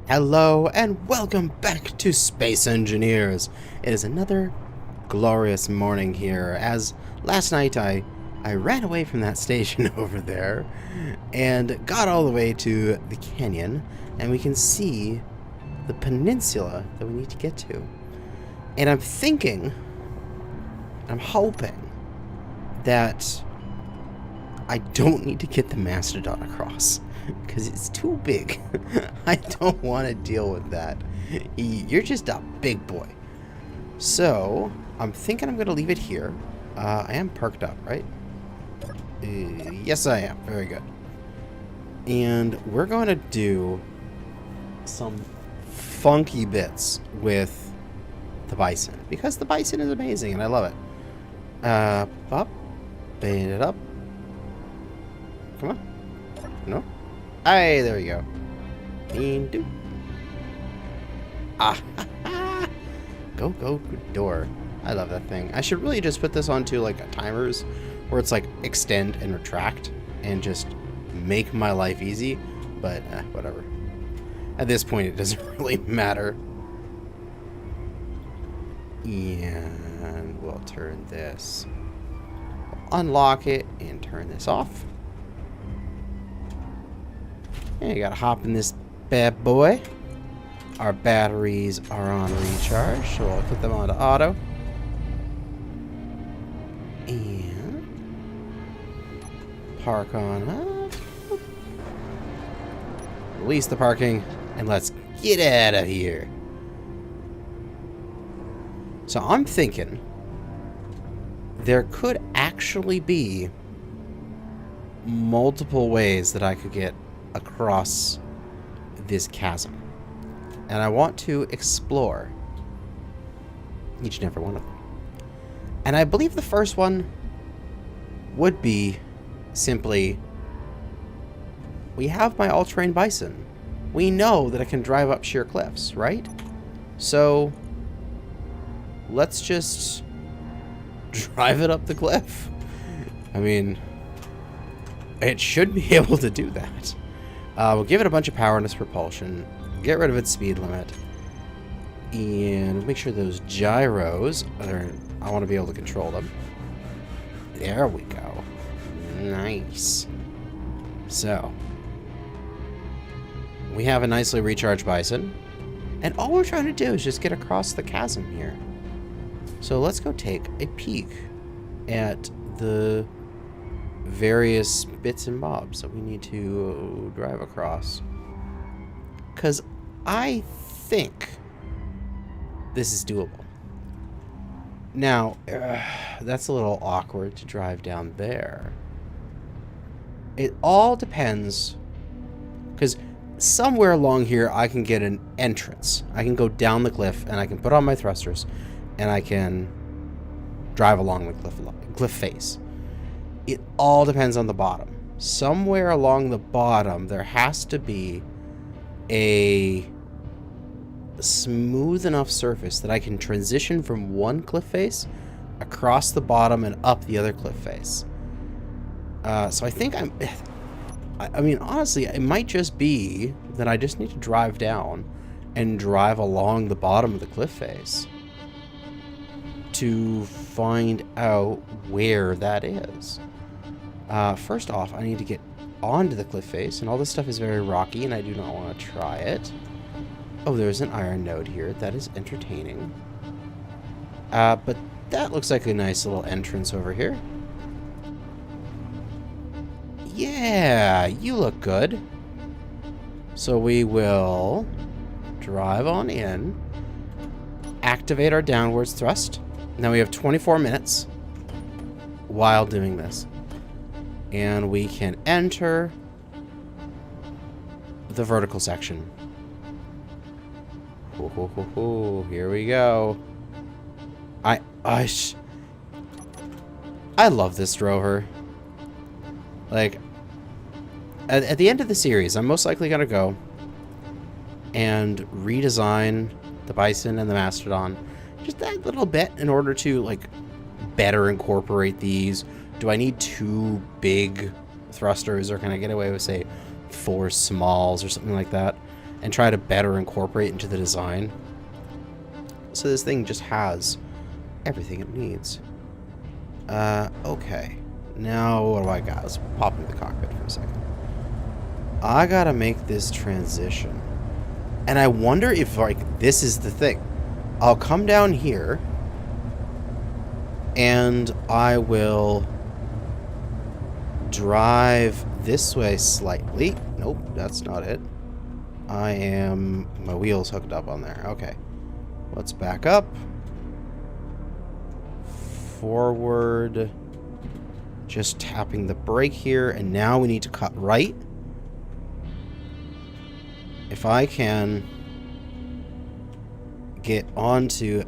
Hello and welcome back to Space Engineers. It is another glorious morning here, as last night I ran away from that station over there and got all the way to the canyon, and we can see the peninsula that we need to get to. And I'm hoping that I don't need to get the mastodon across, because it's too big. I don't want to deal with that. You're just a big boy. So, I'm thinking I'm going to leave it here. I am parked up, right? Yes, I am. Very good. And we're going to do some funky bits with the Bison, because the Bison is amazing and I love it. Up. Bait it up. Come on. No? Hey, there we go. And do. Ah, go, good door. I love that thing. I should really just put this onto like a timers where it's like extend and retract and just make my life easy, but whatever. At this point, it doesn't really matter. And we'll turn this, unlock it, and turn this off. And you gotta hop in this bad boy. Our batteries are on recharge, so I'll put them onto auto. And park on up. Release the parking, and let's get out of here. So I'm thinking there could actually be multiple ways that I could get across this chasm, and I want to explore each and every one of them. And I believe the first one would be simply, we have my all-terrain Bison. We know that I can drive up sheer cliffs, right? So let's just drive it up the cliff. I mean, it should be able to do that. We'll give it a bunch of power in its propulsion, get rid of its speed limit, and make sure those gyros are, I want to be able to control them. There we go. Nice. So, we have a nicely recharged Bison, and all we're trying to do is just get across the chasm here. So let's go take a peek at the various bits and bobs that we need to drive across, because I think this is doable. Now, that's a little awkward to drive down there. It all depends, because somewhere along here I can get an entrance. I can go down the cliff and I can put on my thrusters and I can drive along the cliff face. It all depends on the bottom. Somewhere along the bottom, there has to be a smooth enough surface that I can transition from one cliff face across the bottom and up the other cliff face. So I think I mean, honestly, it might just be that I just need to drive down and drive along the bottom of the cliff face to find out where that is. First off, I need to get onto the cliff face, and all this stuff is very rocky, and I do not want to try it. Oh, there's an iron node here. That is entertaining. But that looks like a nice little entrance over here. Yeah, you look good. So we will drive on in, activate our downwards thrust. Now we have 24 minutes while doing this. And we can enter the vertical section. Here we go. I love this rover. Like, at the end of the series, I'm most likely going to go and redesign the Bison and the Mastodon just that little bit in order to, like, better incorporate these. Do I need 2 big thrusters, or can I get away with, say, 4 smalls or something like that? and try to better incorporate into the design. So this thing just has everything it needs. Okay. Now what do I got? Let's pop into the cockpit for a second. I gotta make this transition. And I wonder if, like, this is the thing. I'll come down here and I will drive this way slightly. Nope, that's not it. My wheel's hooked up on there. Okay. Let's back up. Forward. Just tapping the brake here, and now we need to cut right. If I can get onto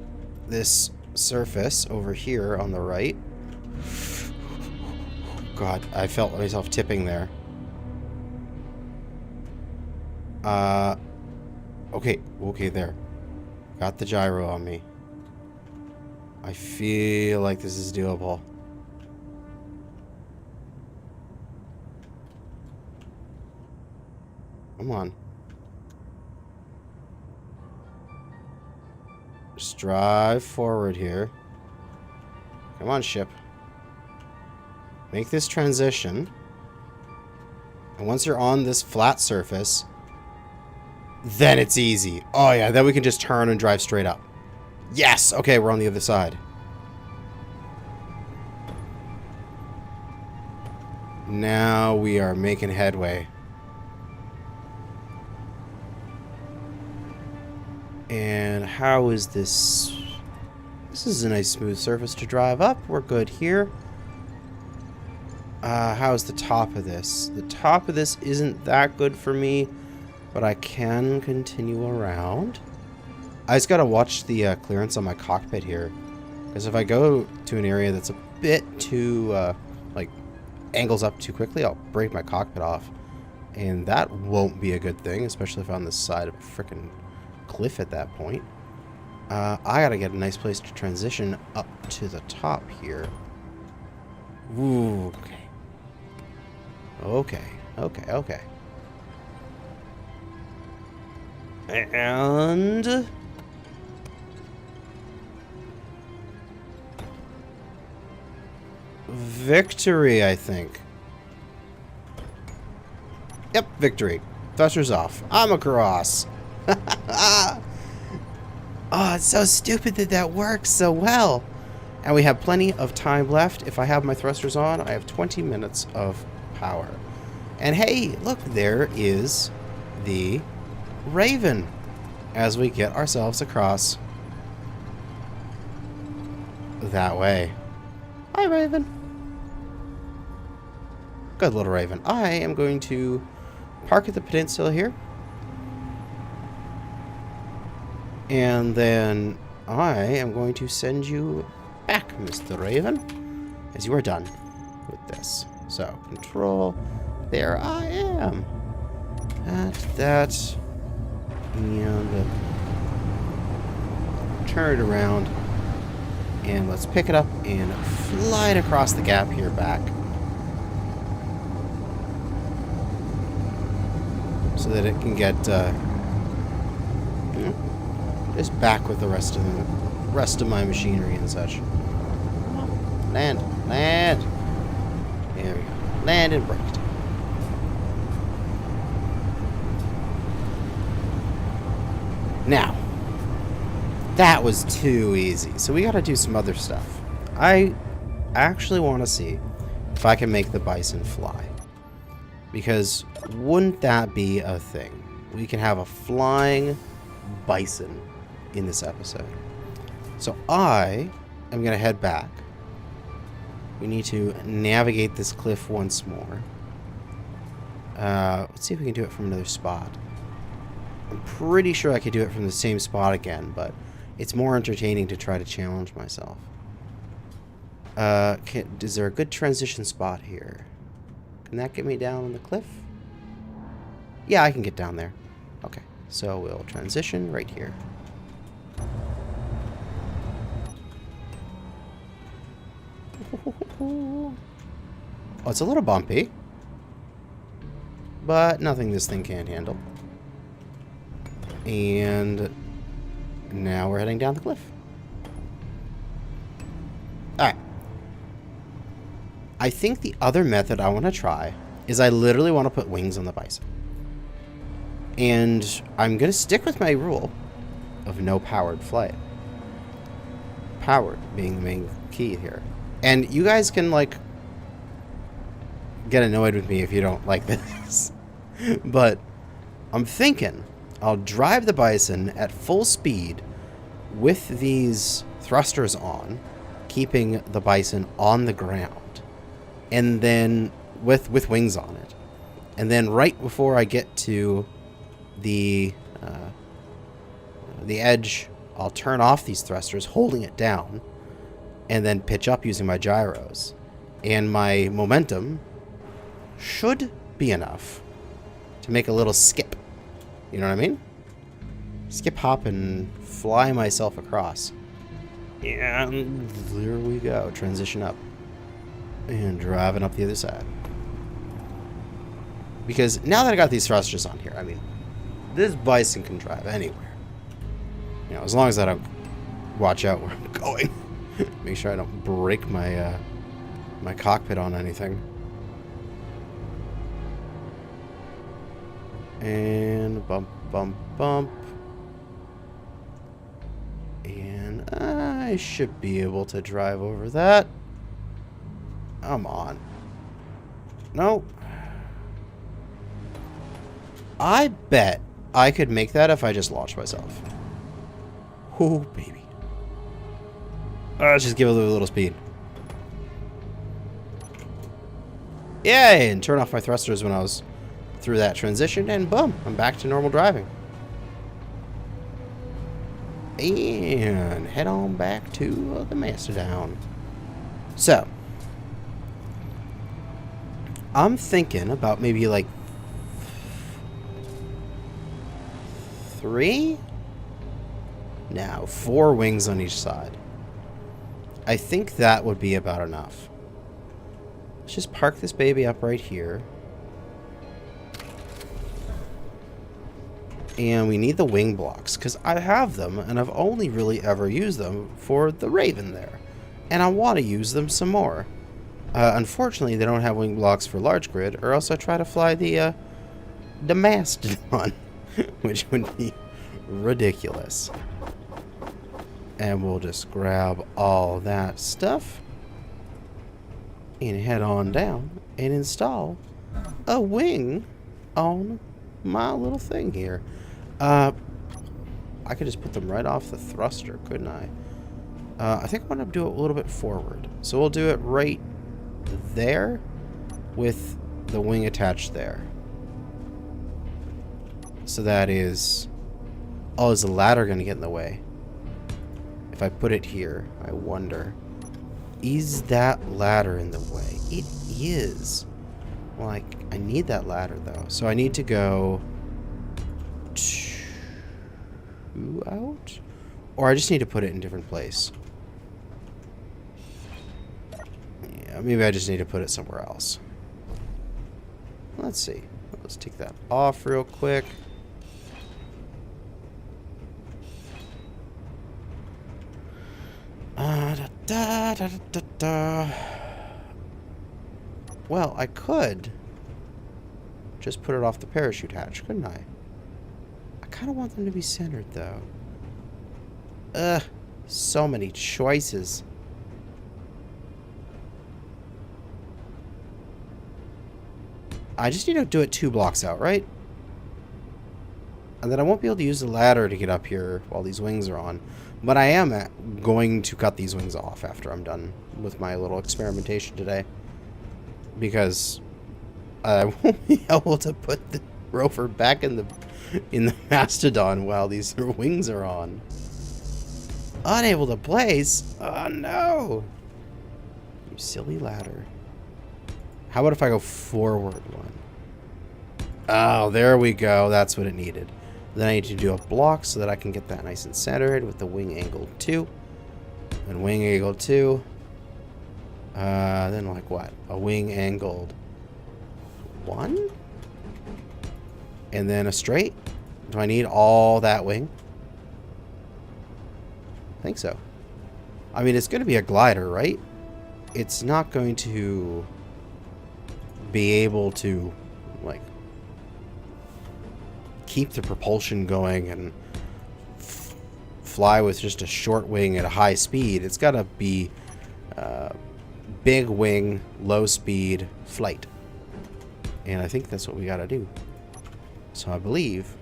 this surface over here on the right. God, I felt myself tipping there. Okay, there. Got the gyro on me. I feel like this is doable. Come on. Just drive forward here. Come on, ship. Make this transition. And once you're on this flat surface, then it's easy. Oh yeah, then we can just turn and drive straight up. Yes! Okay, we're on the other side. Now we are making headway. And how is this? This is a nice smooth surface to drive up. We're good here. How's the top of this? The top of this isn't that good for me, but I can continue around. I just gotta watch the clearance on my cockpit here, because if I go to an area that's a bit too, like, angles up too quickly, I'll break my cockpit off. And that won't be a good thing, especially if I'm on the side of a frickin' cliff at that point. I gotta get a nice place to transition up to the top here. Ooh, okay. Okay. And victory, I think. Yep, victory. Thrusters off. I'm across. Oh, it's so stupid that that works so well. And we have plenty of time left. If I have my thrusters on, I have 20 minutes of power. And hey, look, there is the Raven as we get ourselves across that way. Hi, Raven. Good little Raven. I am going to park at the peninsula here. And then I am going to send you back, Mr. Raven, as you are done with this. So, control. There I am. That. And turn it around. And let's pick it up and fly it across the gap here back. So that it can get just back with the rest of my machinery and such. Land. There we go. Land and braked. Now, that was too easy. So we got to do some other stuff. I actually want to see if I can make the Bison fly. Because wouldn't that be a thing? We can have a flying Bison in this episode. So I am going to head back. We need to navigate this cliff once more. Let's see if we can do it from another spot. I'm pretty sure I could do it from the same spot again, but it's more entertaining to try to challenge myself. Is there a good transition spot here? Can that get me down on the cliff? Yeah, I can get down there. Okay, so we'll transition right here. Oh, it's a little bumpy, but nothing this thing can't handle. And now we're heading down the cliff. Alright. I think the other method I want to try is I literally want to put wings on the bison. And I'm going to stick with my rule of no powered flight. Powered being the main key here. And you guys can, like, get annoyed with me if you don't like this. But I'm thinking I'll drive the bison at full speed with these thrusters on, keeping the bison on the ground, and then with wings on it. And then right before I get to the edge, I'll turn off these thrusters, holding it down, and then pitch up using my gyros. And my momentum should be enough to make a little skip. You know what I mean? Skip, hop, and fly myself across. And there we go. Transition up. And driving up the other side. Because now that I got these thrusters on here, I mean, this bison can drive anywhere. You know, as long as I don't watch out where I'm going. Make sure I don't break my my cockpit on anything. And bump, bump, bump. And I should be able to drive over that. Come on. No. I bet I could make that if I just launched myself. Oh, baby. Let's just give it a little speed. Yay! And turn off my thrusters when I was through that transition, and boom, I'm back to normal driving. And head on back to the Mastodon. So, I'm thinking about maybe like 3? No, 4 wings on each side. I think that would be about enough. Let's just park this baby up right here. And we need the wing blocks, because I have them, and I've only really ever used them for the Raven there. And I want to use them some more. Unfortunately, they don't have wing blocks for large grid, or else I try to fly the Mastodon, which would be ridiculous. And we'll just grab all that stuff and head on down and install a wing on my little thing here. I could just put them right off the thruster, couldn't I? I think I want to do it a little bit forward. So we'll do it right there with the wing attached there. So that is... Oh, is the ladder going to get in the way? If I put it here, I wonder. Is that ladder in the way? It is. Well, I need that ladder, though. So I need to go 2 out? Or I just need to put it in a different place. Yeah, maybe I just need to put it somewhere else. Let's see. Let's take that off real quick. Well, I could just put it off the parachute hatch, couldn't I? I kind of want them to be centered, though. Ugh, so many choices. I just need to do it 2 blocks out, right? And then I won't be able to use the ladder to get up here while these wings are on. But I am going to cut these wings off after I'm done with my little experimentation today. Because I won't be able to put the rover back in the Mastodon while these wings are on. Unable to place? Oh no! You silly ladder. How about if I go forward one? Oh, there we go. That's what it needed. Then I need to do a block so that I can get that nice and centered with the wing angle 2. And wing angle 2. Then like what? A wing angled 1? And then a straight? Do I need all that wing? I think so. I mean, it's going to be a glider, right? It's not going to be able to, like, keep the propulsion going and fly with just a short wing at a high speed. It's got to be big wing, low speed flight. And I think that's what we got to do. So I believe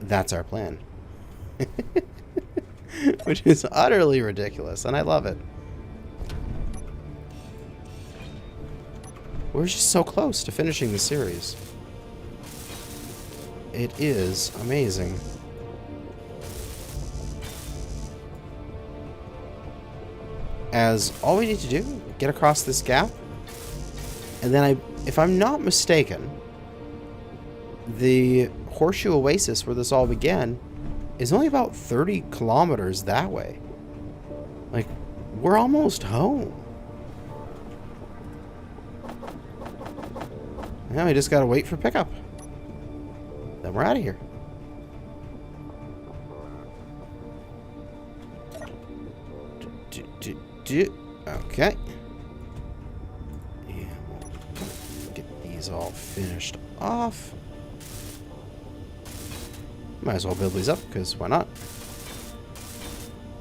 that's our plan. Which is utterly ridiculous, and I love it. We're just so close to finishing the series. It is amazing. As all we need to do, get across this gap, and then if I'm not mistaken, the Horseshoe Oasis where this all began is only about 30 kilometers that way. Like, we're almost home. Now we just gotta wait for pickup. Then we're out of here. Okay. Yeah, we'll get these all finished off. Might as well build these up, because why not?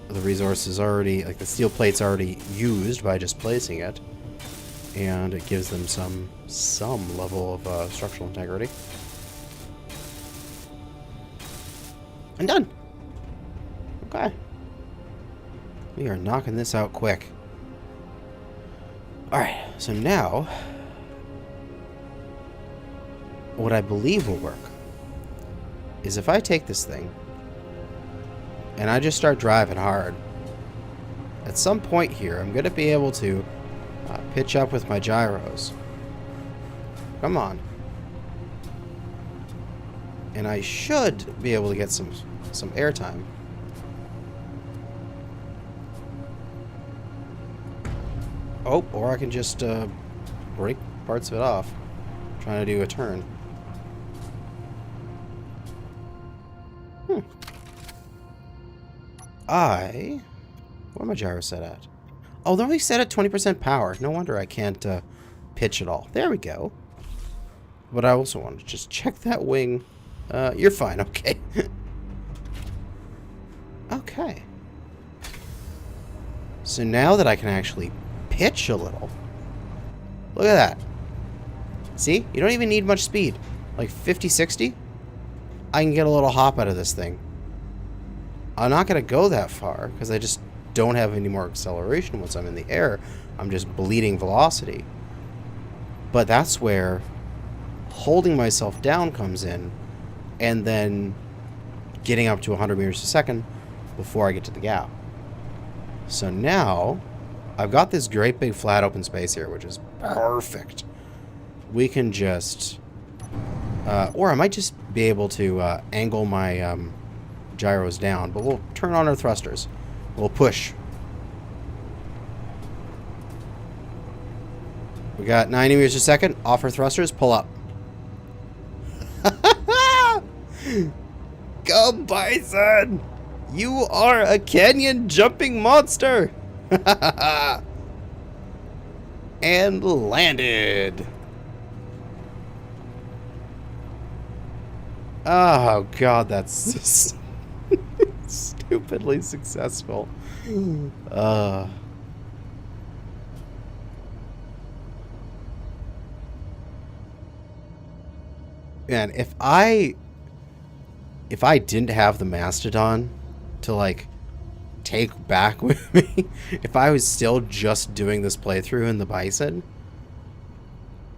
The resource is already, like the steel plate's already used by just placing it. And it gives them some level of structural integrity. I'm done! Okay. We are knocking this out quick. Alright, so now, what I believe will work is if I take this thing and I just start driving hard, at some point here I'm going to be able to pitch up with my gyros. Come on. And I should be able to get some airtime. Oh, or I can just break parts of it off trying to do a turn. What am my gyros set at? Oh, they're only set at 20% power. No wonder I can't pitch it all. There we go. But I also want to just check that wing. You're fine, okay. Okay. So now that I can actually pitch a little, look at that. See? You don't even need much speed. Like 50, 60? I can get a little hop out of this thing. I'm not going to go that far because I just don't have any more acceleration once I'm in the air. I'm just bleeding velocity. But that's where holding myself down comes in, and then getting up to 100 meters a second before I get to the gap. So now I've got this great big flat open space here, which is perfect. We can just or I might just be able to angle my gyros down, but we'll turn on our thrusters. We'll push. We got 90 meters a second. Off our thrusters. Pull up. Go, Bison! You are a canyon jumping monster! And landed. Oh, God, that's stupidly successful. Man, if I didn't have the Mastodon to, like, take back with me, if I was still just doing this playthrough in the Bison,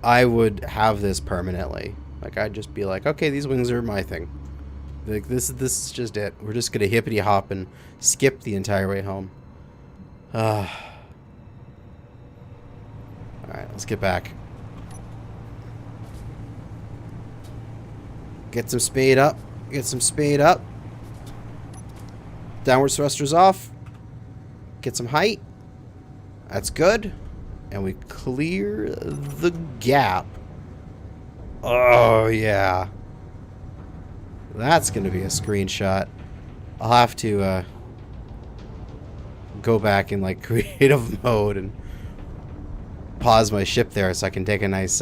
I would have this permanently. Like, I'd just be like, okay, these wings are my thing. Like, this is just it. We're just gonna hippity hop and skip the entire way home. Alright, let's get back. Get some speed up. Get some speed up. Downward thrusters off. Get some height. That's good. And we clear the gap. Oh, yeah. That's going to be a screenshot. I'll have to go back in like creative mode and pause my ship there so I can take a nice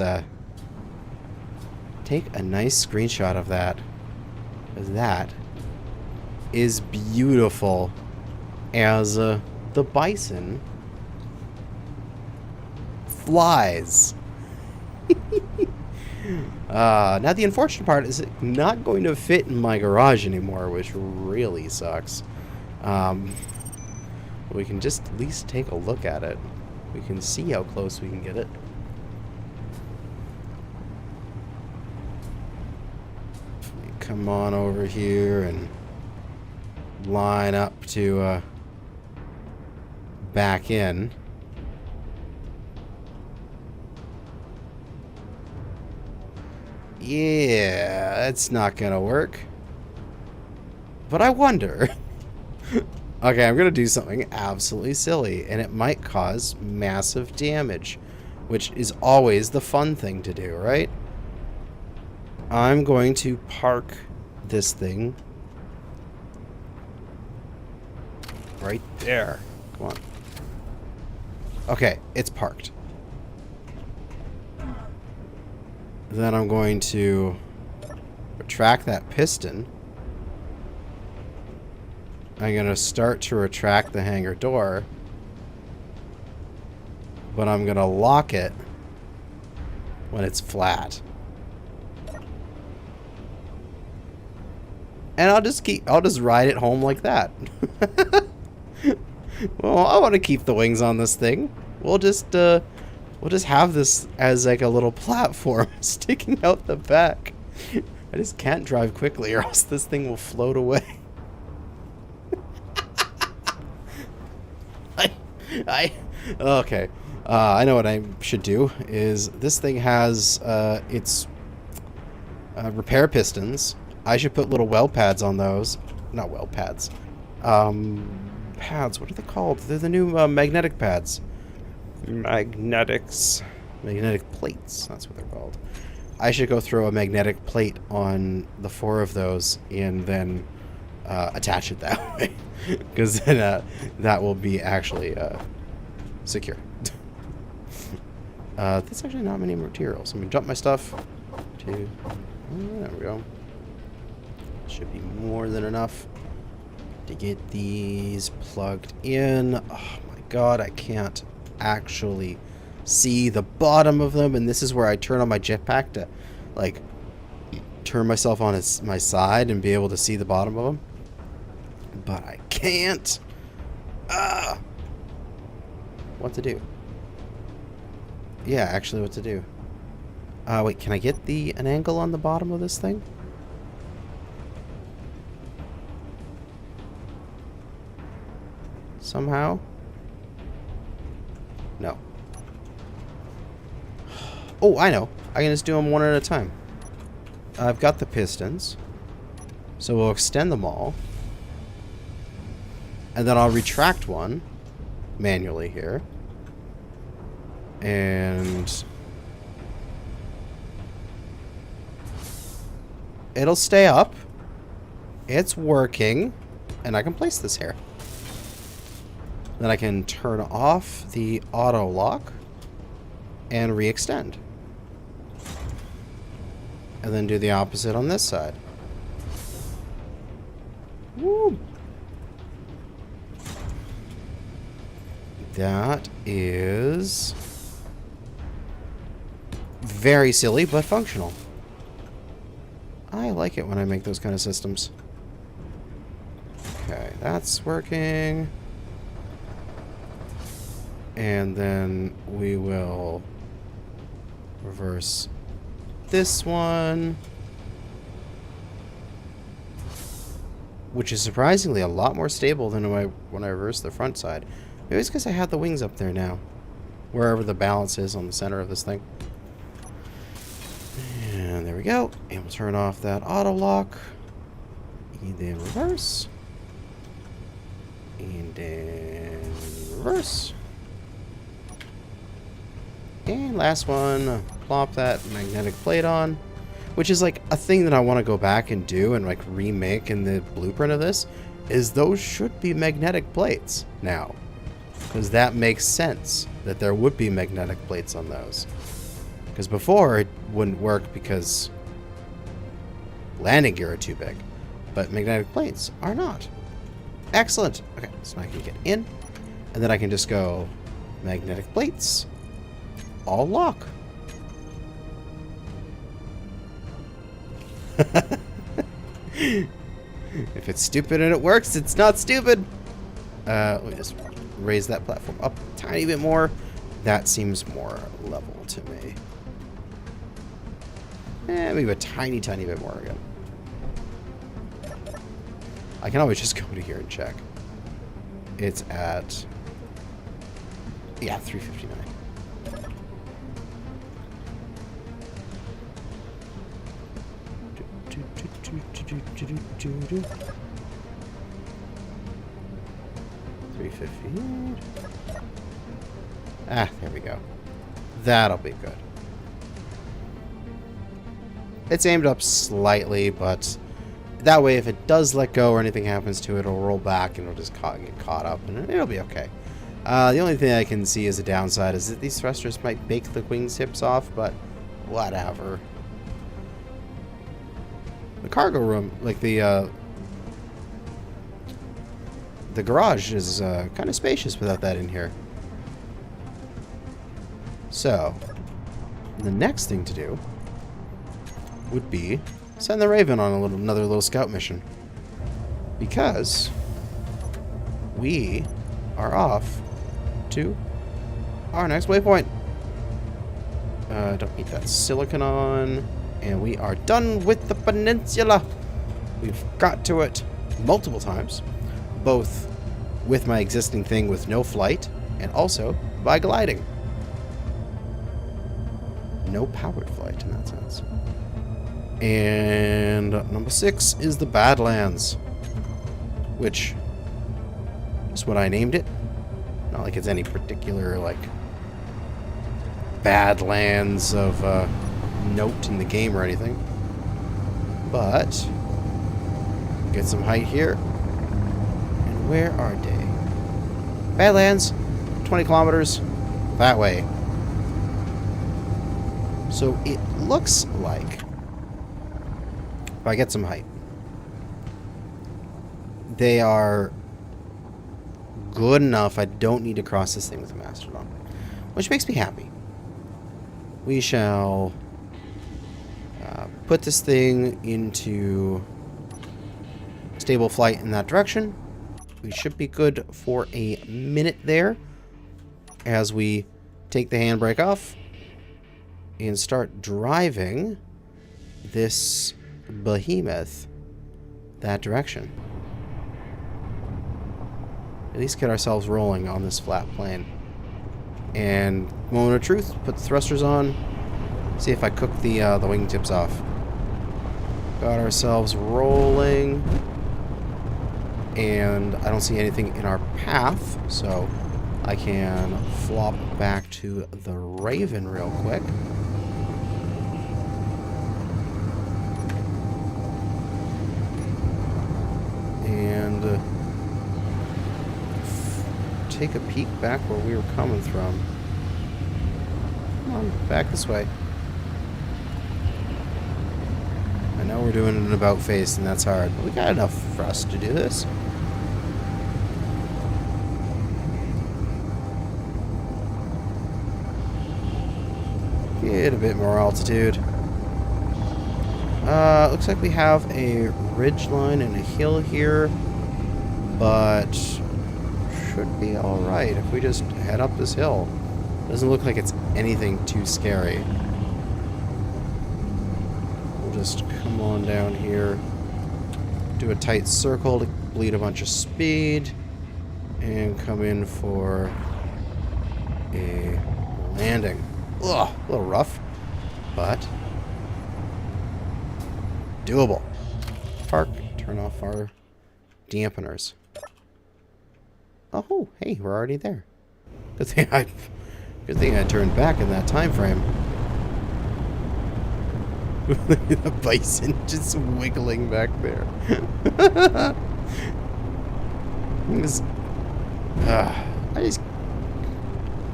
screenshot of that. That is beautiful as the Bison flies. Now the unfortunate part is it's not going to fit in my garage anymore, which really sucks. We can just at least take a look at it. We can see how close we can get it. Come on over here and line up to back in. Yeah, it's not gonna work. But I wonder. Okay, I'm gonna do something absolutely silly, and it might cause massive damage, which is always the fun thing to do, right? I'm going to park this thing right there. Come on. Okay, it's parked. Then I'm going to retract that piston. I'm going to start to retract the hangar door. But I'm going to lock it when it's flat. And I'll just ride it home like that. Well, I want to keep the wings on this thing. We'll just have this as like a little platform sticking out the back. I just can't drive quickly or else this thing will float away. Okay. I know what I should do is this thing has its repair pistons. I should put little well pads on those. Not well pads. Pads, what are they called? They're the new magnetic pads. Magnetic plates, that's what they're called. I should go throw a magnetic plate on the 4 of those and then attach it that way. Because then that will be actually secure. That's actually not many materials. I'm going to dump my stuff to... there we go. Should be more than enough to get these plugged in. Oh my god, I can't actually see the bottom of them, and this is where I turn on my jetpack to like turn myself on my side and be able to see the bottom of them, but I can't. What to do? Yeah, actually what to do. Wait, can I get an angle on the bottom of this thing? Somehow? No. Oh, I know. I can just do them one at a time. I've got the pistons. So we'll extend them all. And then I'll retract one manually here. And it'll stay up. It's working. And I can place this here. Then I can turn off the auto lock and re-extend. And then do the opposite on this side. Woo! That is very silly, but functional. I like it when I make those kind of systems. Okay, that's working. And then we will reverse this one, which is surprisingly a lot more stable than when I reverse the front side. Maybe it's because I have the wings up there now, wherever the balance is on the center of this thing. And there we go. And we'll turn off that auto lock. And then reverse. And then reverse. And last one, plop that magnetic plate on. Which is like a thing that I want to go back and do and like remake in the blueprint of this, is those should be magnetic plates now. Because that makes sense that there would be magnetic plates on those. Because before it wouldn't work because landing gear are too big. But magnetic plates are not. Excellent. Okay, so I can get in. And then I can just go magnetic plates. All lock. If it's stupid and it works, it's not stupid. Let me just raise that platform up a tiny bit more. That seems more level to me. Maybe a tiny, tiny bit more again. I can always just go to here and check. It's at... yeah, 359. $350. Ah, there we go. That'll be good. It's aimed up slightly, but that way if it does let go or anything happens to it, it'll roll back and it'll just get caught up and it'll be okay. The only thing I can see as a downside is that these thrusters might bake the wing tips off, but whatever. The cargo room, like the garage is kind of spacious without that in here. So, the next thing to do would be send the Raven on another little scout mission. Because we are off to our next waypoint. Don't need that silicon on. And we are done with the peninsula. We've got to it multiple times. Both with my existing thing with no flight and also by gliding. No powered flight in that sense. And number 6 is the Badlands, which is what I named it. Not like it's any particular like Badlands of note in the game or anything, but get some height here. And where are they? Badlands, 20 kilometers that way. So it looks like if I get some height, they are good enough. I don't need to cross this thing with a Mastodon, which makes me happy. We shall put this thing into stable flight in that direction. We should be good for a minute there as we take the handbrake off and start driving this behemoth that direction. At least get ourselves rolling on this flat plane. And moment of truth, put the thrusters on, see if I cook the wingtips off. Got ourselves rolling, and I don't see anything in our path, so I can flop back to the Raven real quick. And take a peek back where we were coming from. Come on, back this way. I know we're doing an about face and that's hard, but we got enough for us to do this. Get a bit more altitude. Looks like we have a ridge line and a hill here, but should be alright if we just head up this hill. Doesn't look like it's anything too scary. We'll just come on down here, do a tight circle to bleed a bunch of speed, and come in for a landing. Ugh, a little rough, but doable. Park, turn off our dampeners. Oh, hey, we're already there. Good thing I turned back in that time frame. The bison just wiggling back there.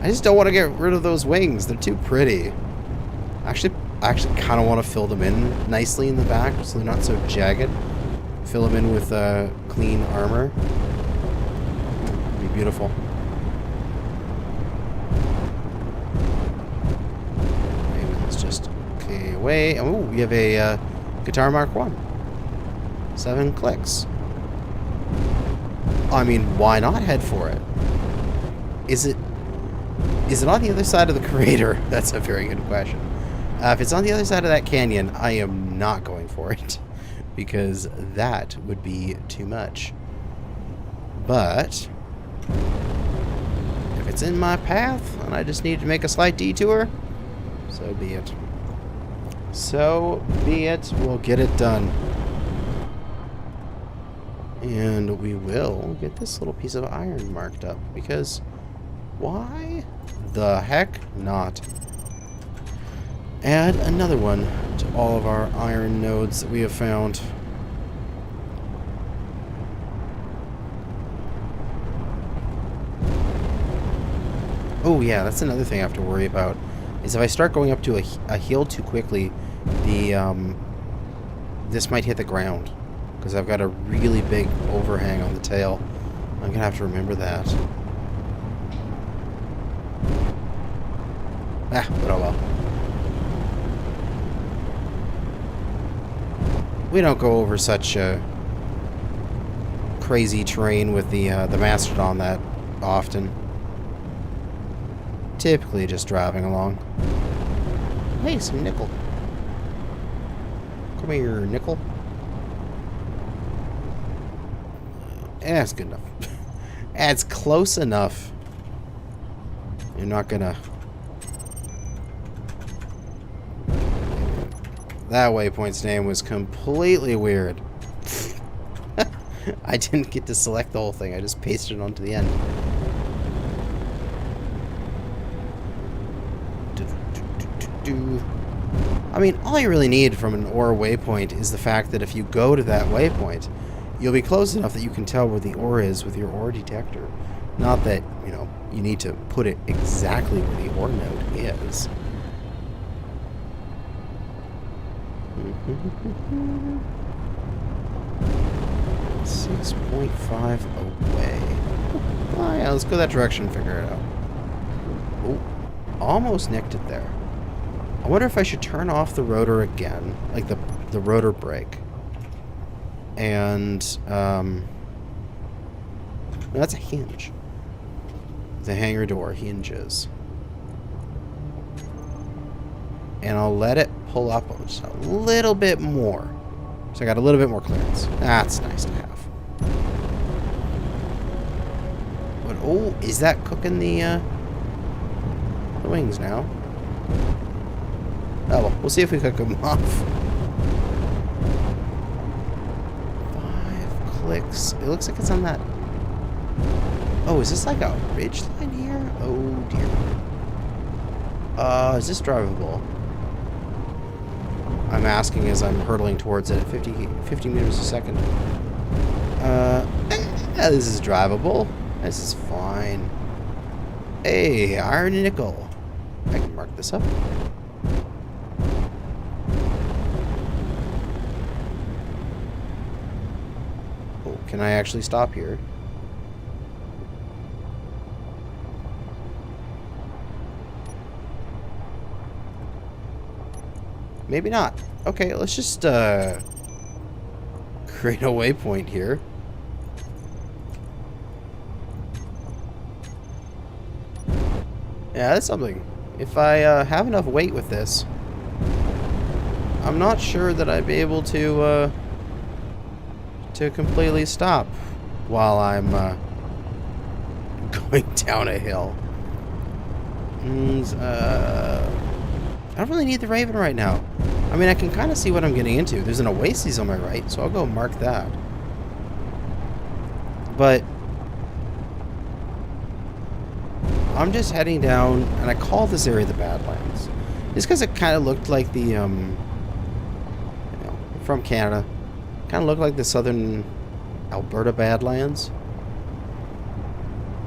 I just don't want to get rid of those wings. They're too pretty. I actually kind of want to fill them in nicely in the back so they're not so jagged. Fill them in with clean armor. It'd be beautiful. Maybe let's just okay away. Oh, we have a Guitar Mark 1. 7 clicks. I mean, why not head for it? Is it on the other side of the crater? That's a very good question. If it's on the other side of that canyon, I am not going for it. Because that would be too much. But if it's in my path and I just need to make a slight detour, so be it. So be it. We'll get it done. And we will get this little piece of iron marked up. Because why the heck not? Add another one to all of our iron nodes that we have found. Oh yeah, that's another thing I have to worry about. Is if I start going up to a hill too quickly, this might hit the ground. Because I've got a really big overhang on the tail. I'm going to have to remember that. Ah, but oh well. We don't go over such crazy terrain with the Mastodon that often. Typically just driving along. Hey, some nickel. Come here, nickel. Yeah, that's good enough. That's close enough. You're not gonna... That waypoint's name was completely weird. I didn't get to select the whole thing. I just pasted it onto the end. I mean, all you really need from an ore waypoint is the fact that if you go to that waypoint, you'll be close enough that you can tell where the ore is with your ore detector. Not that, you know, you need to put it exactly where the ore node is. 6.5 away. Oh yeah, let's go that direction and figure it out. Oh, almost nicked it there. I wonder if I should turn off the rotor again, like the rotor brake. And that's a hinge. The hangar door hinges. And I'll let it pull up just a little bit more. So I got a little bit more clearance. That's nice to have. But oh, is that cooking the wings now? Oh well, we'll see if we cook them off. 5 clicks. It looks like it's on that. Oh, is this like a ridge line here? Oh dear. Is this drivable? I'm asking as I'm hurtling towards it at 50 meters a second. This is drivable. This is fine. Hey, iron and nickel. I can mark this up. Oh, can I actually stop here? Maybe not. Okay, let's just create a waypoint here. Yeah, that's something. If I have enough weight with this, I'm not sure that I'd be able to completely stop while I'm going down a hill. I don't really need the Raven right now. I mean, I can kind of see what I'm getting into. There's an oasis on my right, so I'll go mark that. But I'm just heading down, and I call this area the Badlands. Just because it kind of looked like the from Canada. Kind of look like the southern Alberta Badlands.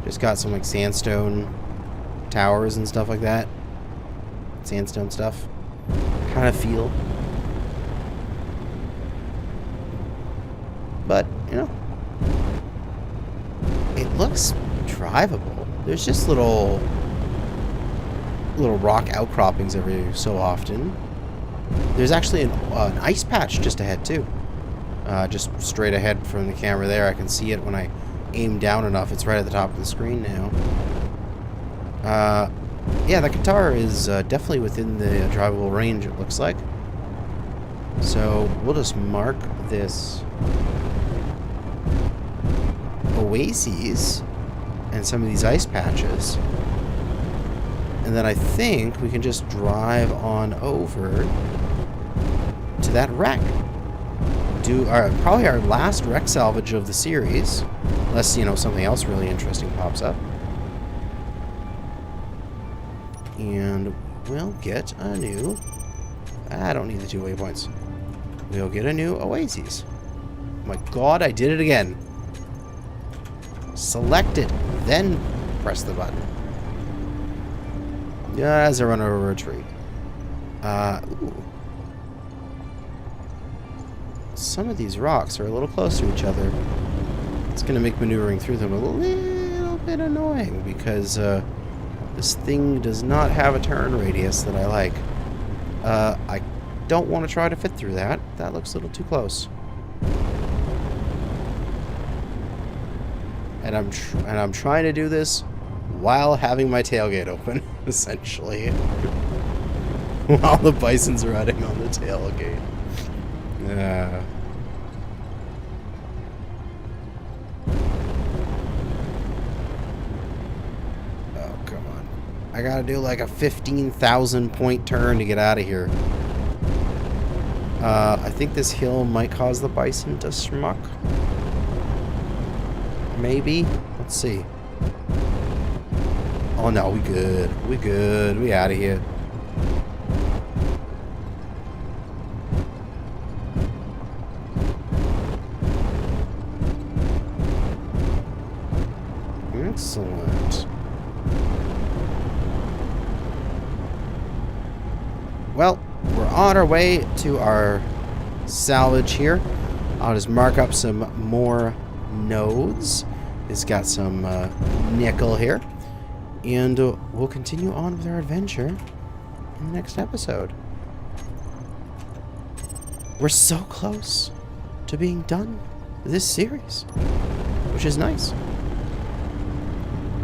Just got some like sandstone towers and stuff like that. Sandstone stuff. Kind of feel. But, you know, it looks drivable. There's just little rock outcroppings every so often. There's actually an ice patch just ahead too. Just straight ahead from the camera there. I can see it when I aim down enough. It's right at the top of the screen now. Yeah, the guitar is definitely within the drivable range, it looks like. So we'll just mark this oases and some of these ice patches. And then I think we can just drive on over to that wreck. Do probably our last wreck salvage of the series. Unless, you know, something else really interesting pops up. And we'll get a new... I don't need the 2 waypoints. We'll get a new oasis. Oh my god, I did it again. Select it, then press the button. Yeah, as I run over a tree. Ooh. Some of these rocks are a little close to each other. It's going to make maneuvering through them a little bit annoying because this thing does not have a turn radius that I like. I don't want to try to fit through that. That looks a little too close. And I'm trying to do this while having my tailgate open, essentially. While the Bison's riding on the tailgate. Oh, come on. I gotta do like a 15,000 point turn to get out of here. I think this hill might cause the Bison to schmuck. Maybe. Let's see. Oh no, we good. We good. We out of here. Excellent. Well, we're on our way to our salvage here. I'll just mark up some more nodes. It's got some nickel here. And we'll continue on with our adventure in the next episode. We're so close to being done with this series, which is nice.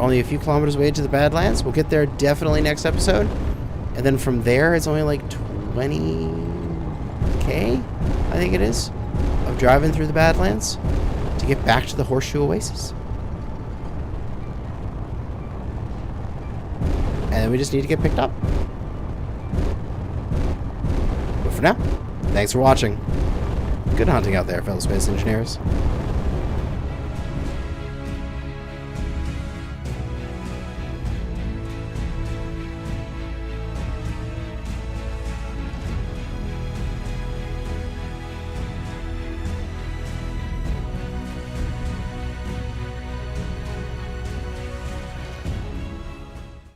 Only a few kilometers away to the Badlands. We'll get there definitely next episode. And then from there, it's only like 20K, I think it is, of driving through the Badlands to get back to the Horseshoe Oasis. And then we just need to get picked up. But for now, thanks for watching. Good hunting out there, fellow space engineers.